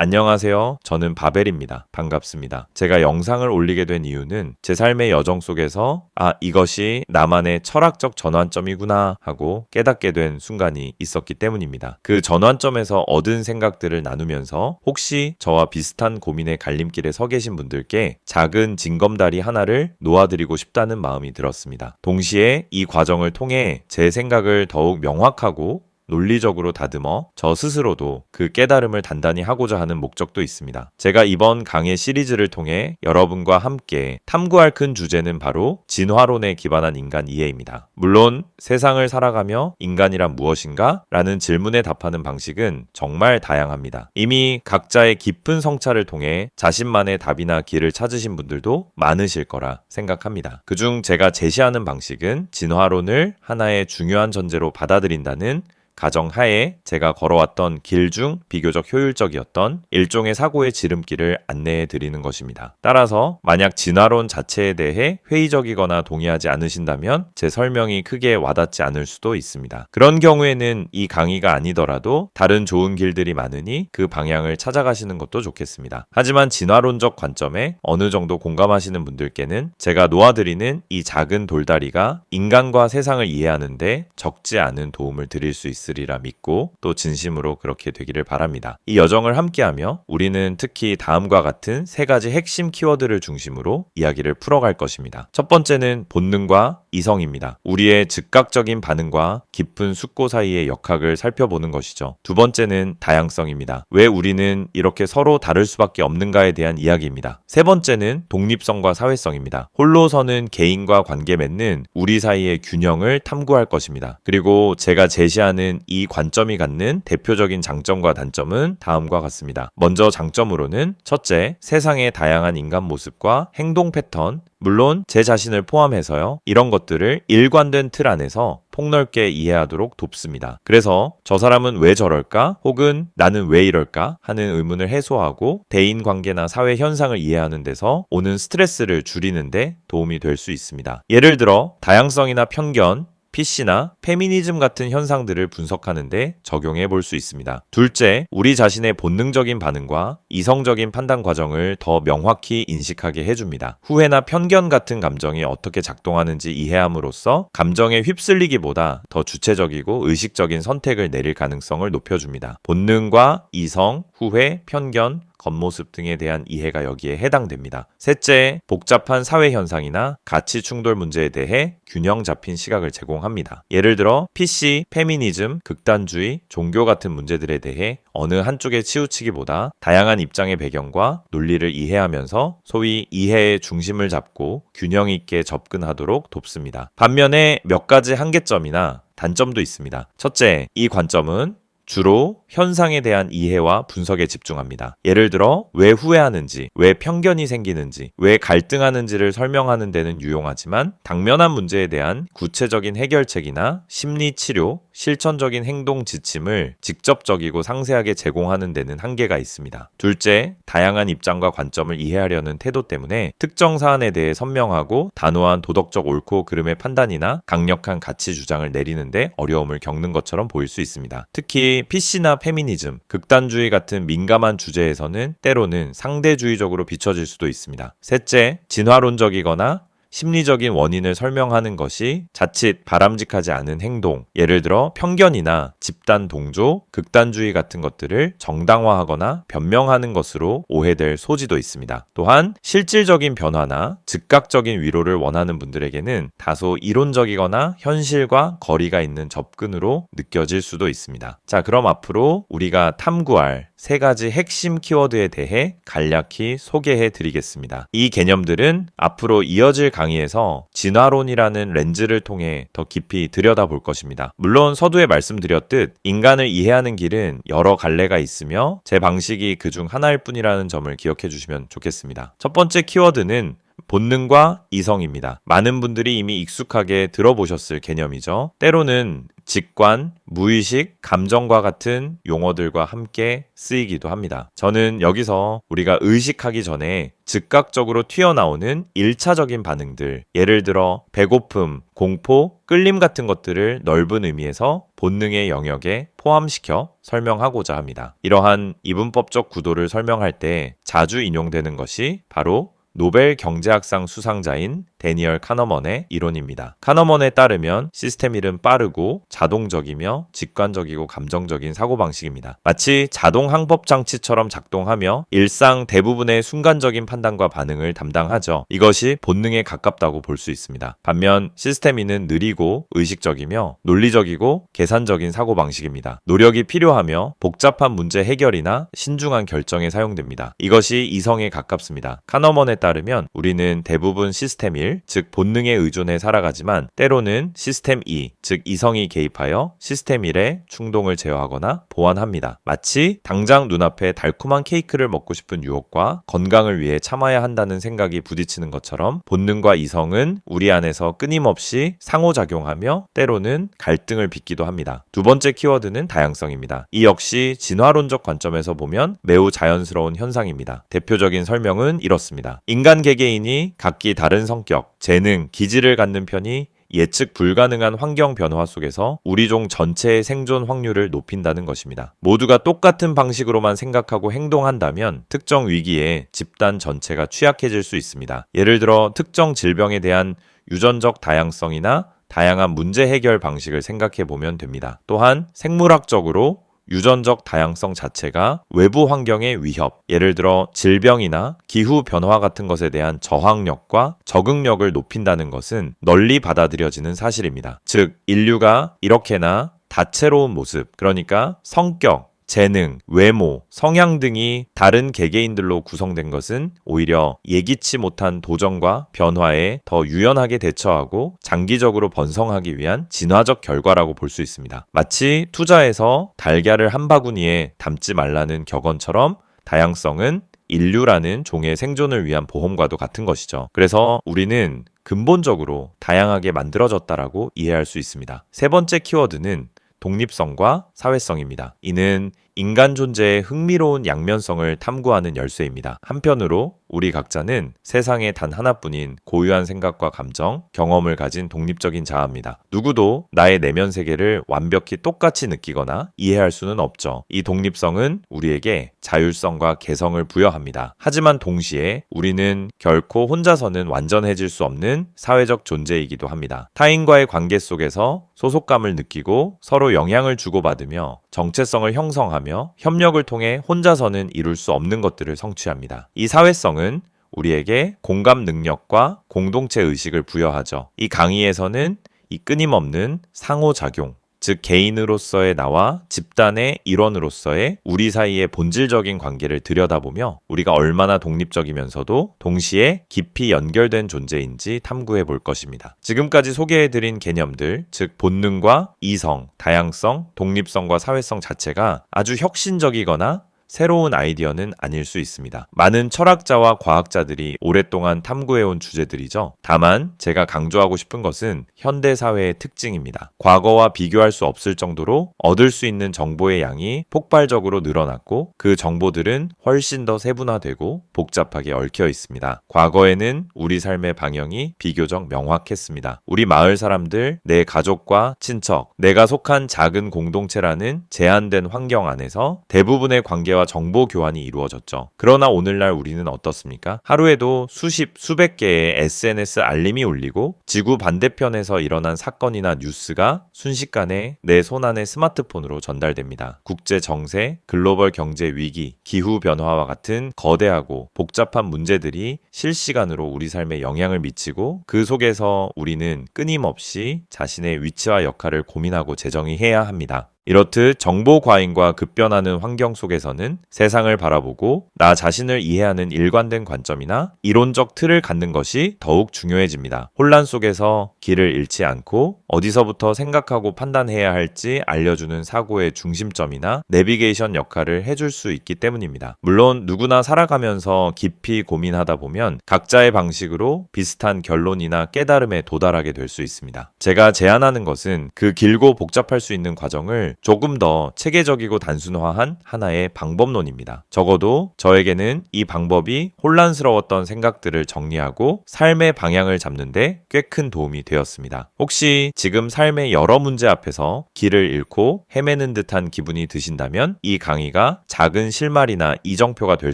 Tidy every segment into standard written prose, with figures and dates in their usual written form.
안녕하세요. 저는 바벨입니다. 반갑습니다. 제가 영상을 올리게 된 이유는 제 삶의 여정 속에서 이것이 나만의 철학적 전환점이구나 하고 깨닫게 된 순간이 있었기 때문입니다. 그 전환점에서 얻은 생각들을 나누면서 혹시 저와 비슷한 고민의 갈림길에 서 계신 분들께 작은 징검다리 하나를 놓아드리고 싶다는 마음이 들었습니다. 동시에 이 과정을 통해 제 생각을 더욱 명확하고 논리적으로 다듬어 저 스스로도 그 깨달음을 단단히 하고자 하는 목적도 있습니다. 제가 이번 강의 시리즈를 통해 여러분과 함께 탐구할 큰 주제는 바로 진화론에 기반한 인간 이해입니다. 물론 세상을 살아가며 인간이란 무엇인가? 라는 질문에 답하는 방식은 정말 다양합니다. 이미 각자의 깊은 성찰을 통해 자신만의 답이나 길을 찾으신 분들도 많으실 거라 생각합니다. 그중 제가 제시하는 방식은 진화론을 하나의 중요한 전제로 받아들인다는 가정하에 제가 걸어왔던 길 중 비교적 효율적이었던 일종의 사고의 지름길을 안내해 드리는 것입니다. 따라서 만약 진화론 자체에 대해 회의적이거나 동의하지 않으신다면 제 설명이 크게 와닿지 않을 수도 있습니다. 그런 경우에는 이 강의가 아니더라도 다른 좋은 길들이 많으니 그 방향을 찾아가시는 것도 좋겠습니다. 하지만 진화론적 관점에 어느 정도 공감하시는 분들께는 제가 놓아드리는 이 작은 돌다리가 인간과 세상을 이해하는데 적지 않은 도움을 드릴 수 있으리라 믿고 또 진심으로 그렇게 되기를 바랍니다. 이 여정을 함께하며 우리는 특히 다음과 같은 세 가지 핵심 키워드를 중심으로 이야기를 풀어갈 것입니다. 첫 번째는 본능과 이성입니다. 우리의 즉각적인 반응과 깊은 숙고 사이의 역학을 살펴보는 것이죠. 두 번째는 다양성입니다. 왜 우리는 이렇게 서로 다를 수밖에 없는가에 대한 이야기입니다. 세 번째는 독립성과 사회성입니다. 홀로서는 개인과 관계 맺는 우리 사이의 균형을 탐구할 것입니다. 그리고 제가 제시하는 이 관점이 갖는 대표적인 장점과 단점은 다음과 같습니다. 먼저 장점으로는 첫째, 세상의 다양한 인간 모습과 행동 패턴, 물론 제 자신을 포함해서요. 이런 것들을 일관된 틀 안에서 폭넓게 이해하도록 돕습니다. 그래서 저 사람은 왜 저럴까? 혹은 나는 왜 이럴까? 하는 의문을 해소하고 대인관계나 사회 현상을 이해하는 데서 오는 스트레스를 줄이는 데 도움이 될 수 있습니다. 예를 들어 다양성이나 편견, PC나 페미니즘 같은 현상들을 분석하는데 적용해 볼 수 있습니다. 둘째, 우리 자신의 본능적인 반응과 이성적인 판단 과정을 더 명확히 인식하게 해줍니다. 후회나 편견 같은 감정이 어떻게 작동하는지 이해함으로써 감정에 휩쓸리기보다 더 주체적이고 의식적인 선택을 내릴 가능성을 높여줍니다. 본능과 이성, 후회, 편견, 겉모습 등에 대한 이해가 여기에 해당됩니다. 셋째, 복잡한 사회 현상이나 가치 충돌 문제에 대해 균형 잡힌 시각을 제공합니다. 예를 들어 PC, 페미니즘, 극단주의, 종교 같은 문제들에 대해 어느 한쪽에 치우치기보다 다양한 입장의 배경과 논리를 이해하면서 소위 이해의 중심을 잡고 균형 있게 접근하도록 돕습니다. 반면에 몇 가지 한계점이나 단점도 있습니다. 첫째, 이 관점은 주로 현상에 대한 이해와 분석에 집중합니다. 예를 들어 왜 후회하는지, 왜 편견이 생기는지, 왜 갈등하는지를 설명하는 데는 유용하지만 당면한 문제에 대한 구체적인 해결책이나 심리치료, 실천적인 행동 지침을 직접적이고 상세하게 제공하는 데는 한계가 있습니다. 둘째, 다양한 입장과 관점을 이해하려는 태도 때문에 특정 사안에 대해 선명하고 단호한 도덕적 옳고 그름의 판단이나 강력한 가치 주장을 내리는데 어려움을 겪는 것처럼 보일 수 있습니다. 특히 PC나 페미니즘, 극단주의 같은 민감한 주제에서는 때로는 상대주의적으로 비춰질 수도 있습니다. 셋째, 진화론적이거나 심리적인 원인을 설명하는 것이 자칫 바람직하지 않은 행동, 예를 들어 편견이나 집단 동조, 극단주의 같은 것들을 정당화하거나 변명하는 것으로 오해될 소지도 있습니다. 또한 실질적인 변화나 즉각적인 위로를 원하는 분들에게는 다소 이론적이거나 현실과 거리가 있는 접근으로 느껴질 수도 있습니다. 자, 그럼 앞으로 우리가 탐구할 세 가지 핵심 키워드에 대해 간략히 소개해 드리겠습니다. 이 개념들은 앞으로 이어질 강의에서 진화론이라는 렌즈를 통해 더 깊이 들여다볼 것입니다. 물론 서두에 말씀드렸듯 인간을 이해하는 길은 여러 갈래가 있으며 제 방식이 그중 하나일 뿐이라는 점을 기억해 주시면 좋겠습니다. 첫 번째 키워드는 본능과 이성입니다. 많은 분들이 이미 익숙하게 들어보셨을 개념이죠. 때로는 직관, 무의식, 감정과 같은 용어들과 함께 쓰이기도 합니다. 저는 여기서 우리가 의식하기 전에 즉각적으로 튀어나오는 1차적인 반응들, 예를 들어 배고픔, 공포, 끌림 같은 것들을 넓은 의미에서 본능의 영역에 포함시켜 설명하고자 합니다. 이러한 이분법적 구도를 설명할 때 자주 인용되는 것이 바로 노벨 경제학상 수상자인 데니얼 카너먼의 이론입니다. 카너먼에 따르면 시스템 1은 빠르고 자동적이며 직관적이고 감정적인 사고방식입니다. 마치 자동 항법 장치처럼 작동하며 일상 대부분의 순간적인 판단과 반응을 담당하죠. 이것이 본능에 가깝다고 볼 수 있습니다. 반면 시스템 2는 느리고 의식적이며 논리적이고 계산적인 사고방식입니다. 노력이 필요하며 복잡한 문제 해결이나 신중한 결정에 사용됩니다. 이것이 이성에 가깝습니다. 카너먼에 따르면 우리는 대부분 시스템 1, 즉 본능에 의존해 살아가지만 때로는 시스템 2, 즉 이성이 개입하여 시스템 1의 충동을 제어하거나 보완합니다. 마치 당장 눈앞에 달콤한 케이크를 먹고 싶은 유혹과 건강을 위해 참아야 한다는 생각이 부딪히는 것처럼 본능과 이성은 우리 안에서 끊임없이 상호작용하며 때로는 갈등을 빚기도 합니다. 두 번째 키워드는 다양성입니다. 이 역시 진화론적 관점에서 보면 매우 자연스러운 현상입니다. 대표적인 설명은 이렇습니다. 인간 개개인이 각기 다른 성격, 재능, 기질을 갖는 편이 예측 불가능한 환경 변화 속에서 우리 종 전체의 생존 확률을 높인다는 것입니다. 모두가 똑같은 방식으로만 생각하고 행동한다면 특정 위기에 집단 전체가 취약해질 수 있습니다. 예를 들어 특정 질병에 대한 유전적 다양성이나 다양한 문제 해결 방식을 생각해 보면 됩니다. 또한 생물학적으로 유전적 다양성 자체가 외부 환경의 위협, 예를 들어 질병이나 기후 변화 같은 것에 대한 저항력과 적응력을 높인다는 것은 널리 받아들여지는 사실입니다. 즉, 인류가 이렇게나 다채로운 모습, 그러니까 성격, 재능, 외모, 성향 등이 다른 개개인들로 구성된 것은 오히려 예기치 못한 도전과 변화에 더 유연하게 대처하고 장기적으로 번성하기 위한 진화적 결과라고 볼 수 있습니다. 마치 투자에서 달걀을 한 바구니에 담지 말라는 격언처럼 다양성은 인류라는 종의 생존을 위한 보험과도 같은 것이죠. 그래서 우리는 근본적으로 다양하게 만들어졌다라고 이해할 수 있습니다. 세 번째 키워드는 독립성과 사회성입니다. 이는 인간 존재의 흥미로운 양면성을 탐구하는 열쇠입니다. 한편으로 우리 각자는 세상에 단 하나뿐인 고유한 생각과 감정, 경험을 가진 독립적인 자아입니다. 누구도 나의 내면 세계를 완벽히 똑같이 느끼거나 이해할 수는 없죠. 이 독립성은 우리에게 자율성과 개성을 부여합니다. 하지만 동시에 우리는 결코 혼자서는 완전해질 수 없는 사회적 존재이기도 합니다. 타인과의 관계 속에서 소속감을 느끼고 서로 영향을 주고받으며 정체성을 형성하며 협력을 통해 혼자서는 이룰 수 없는 것들을 성취합니다. 이 사회성은 우리에게 공감 능력과 공동체 의식을 부여하죠. 이 강의에서는 이 끊임없는 상호작용, 즉 개인으로서의 나와 집단의 일원으로서의 우리 사이의 본질적인 관계를 들여다보며 우리가 얼마나 독립적이면서도 동시에 깊이 연결된 존재인지 탐구해 볼 것입니다. 지금까지 소개해드린 개념들, 즉 본능과 이성, 다양성, 독립성과 사회성 자체가 아주 혁신적이거나 새로운 아이디어는 아닐 수 있습니다. 많은 철학자와 과학자들이 오랫동안 탐구해온 주제들이죠. 다만 제가 강조하고 싶은 것은 현대사회의 특징입니다. 과거와 비교할 수 없을 정도로 얻을 수 있는 정보의 양이 폭발적으로 늘어났고 그 정보들은 훨씬 더 세분화되고 복잡하게 얽혀 있습니다. 과거에는 우리 삶의 방향이 비교적 명확했습니다. 우리 마을 사람들, 내 가족과 친척, 내가 속한 작은 공동체라는 제한된 환경 안에서 대부분의 관계와 정보 교환이 이루어졌죠. 그러나 오늘날 우리는 어떻습니까? 하루에도 수백 개의 SNS 알림이 울리고 지구 반대편에서 일어난 사건이나 뉴스가 순식간에 내 손안의 스마트폰으로 전달됩니다. 국제 정세, 글로벌 경제 위기, 기후 변화와 같은 거대하고 복잡한 문제들이 실시간으로 우리 삶에 영향을 미치고 그 속에서 우리는 끊임없이 자신의 위치와 역할을 고민하고 재정의해야 합니다. 이렇듯 정보 과잉과 급변하는 환경 속에서는 세상을 바라보고 나 자신을 이해하는 일관된 관점이나 이론적 틀을 갖는 것이 더욱 중요해집니다. 혼란 속에서 길을 잃지 않고 어디서부터 생각하고 판단해야 할지 알려주는 사고의 중심점이나 내비게이션 역할을 해줄 수 있기 때문입니다. 물론 누구나 살아가면서 깊이 고민하다 보면 각자의 방식으로 비슷한 결론이나 깨달음에 도달하게 될 수 있습니다. 제가 제안하는 것은 그 길고 복잡할 수 있는 과정을 것을 조금 더 체계적이고 단순화한 하나의 방법론입니다. 적어도 저에게는 이 방법이 혼란스러웠던 생각들을 정리하고 삶의 방향을 잡는데 꽤 큰 도움이 되었습니다. 혹시 지금 삶의 여러 문제 앞에서 길을 잃고 헤매는 듯한 기분이 드신다면 이 강의가 작은 실마리나 이정표가 될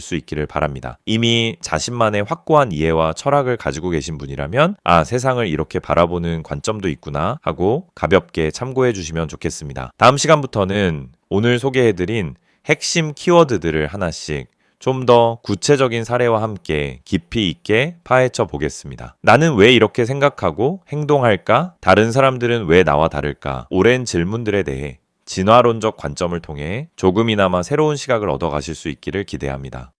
수 있기를 바랍니다. 이미 자신만의 확고한 이해와 철학을 가지고 계신 분이라면 세상을 이렇게 바라보는 관점도 있구나 하고 가볍게 참고해 주시면 좋겠습니다. 다음 시간부터는 오늘 소개해드린 핵심 키워드들을 하나씩 좀 더 구체적인 사례와 함께 깊이 있게 파헤쳐 보겠습니다. 나는 왜 이렇게 생각하고 행동할까? 다른 사람들은 왜 나와 다를까? 오랜 질문들에 대해 진화론적 관점을 통해 조금이나마 새로운 시각을 얻어 가실 수 있기를 기대합니다.